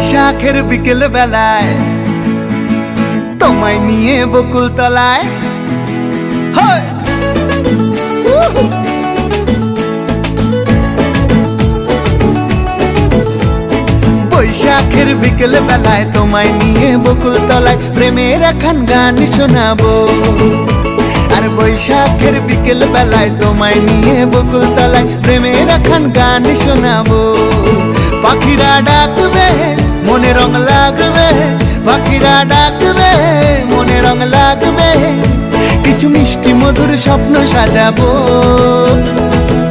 বৈশাখের বিকেল বেলায় তোমায় নিয়ে বকুল তলায় বৈশাখের বিকেল বেলায় তোমায় নিয়ে বকুল তলায় প্রেমের একখান গান শোনাবো। আর বৈশাখের বিকেল বেলায় তোমায় নিয়ে বকুল তলায় প্রেমের একখান গান শোনাবো। পাখিরা ডাকবে মনে রং লাগবে, পাখিরা ডাকবে মনে রং লাগবে, কিছু মিষ্টি মধুর স্বপ্ন সাজাবো,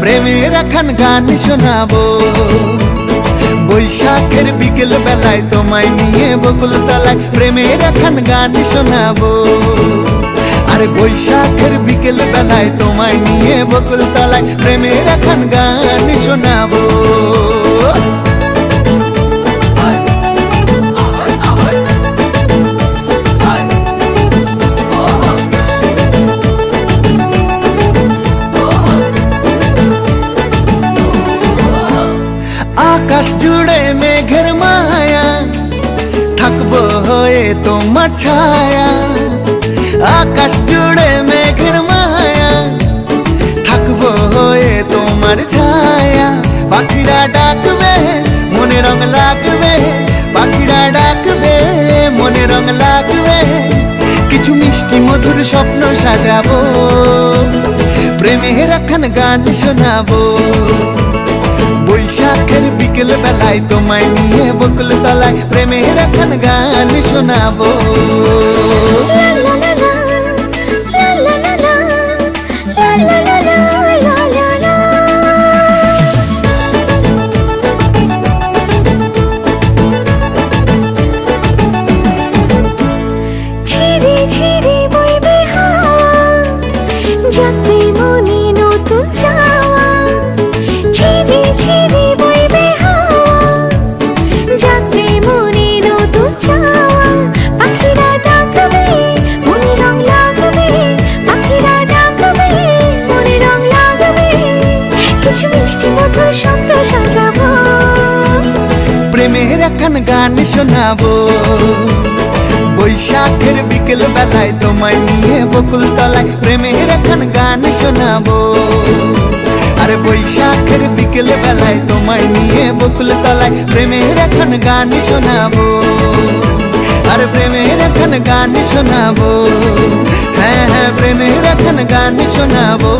প্রেমের একখান গান শোনাবো। বৈশাখের বিকেল বেলায় তোমায় নিয়ে বকুল তলায় প্রেমের একখান গান শোনাবো। আরে বৈশাখের বিকেল বেলায় তোমায় নিয়ে বকুল তলায় প্রেমের একখান গান শোনাবো। আকাশ জুড়ে মেঘের মায়া, থাকবো হয়ে তোমার ছায়া। আকাশ জুড়ে মেঘের মায়া, থাকবো হয়ে তোমার ছায়া। পাখিরা ডাকবে মনে রং লাগবে, পাখিরা ডাকবে মনে রং লাগবে, কিছু মিষ্টি মধুর স্বপ্ন সাজাবো, প্রেমের একখান গান শোনাবো। বৈশাখের বিকেল বেলায় তোমায় নিয়ে বকুল তলায় প্রেমের একখান গান শোনাবো। ঝিরি ঝিরি বইবে হাওয়া, জাগবে মনে নতুন চাওয়া। ঝিরি ঝিরি বইবে হাওয়া, জাগবে মনে নতুন চাওয়া। পাখিরা ডাকবে মনে রং লাগবে, পাখিরা ডাকবে মনে রং লাগবে, কিছু মিষ্টি মধুর স্বপ্ন সাজাবো, প্রেমের একখান গান শোনাবো। বৈশাখের বিকেল বেলায় তোমায় নিয়ে বকুল তলায় প্রেমের একখান গান শোনাবো। আরে বৈশাখের বিকেল বেলায় তোমায় নিয়ে বকুল তলায় প্রেমের একখান গান শোনাবো। আরে প্রেমের একখান গান শোনাবো, হ্যাঁ হ্যাঁ প্রেমের একখান গান শোনাবো।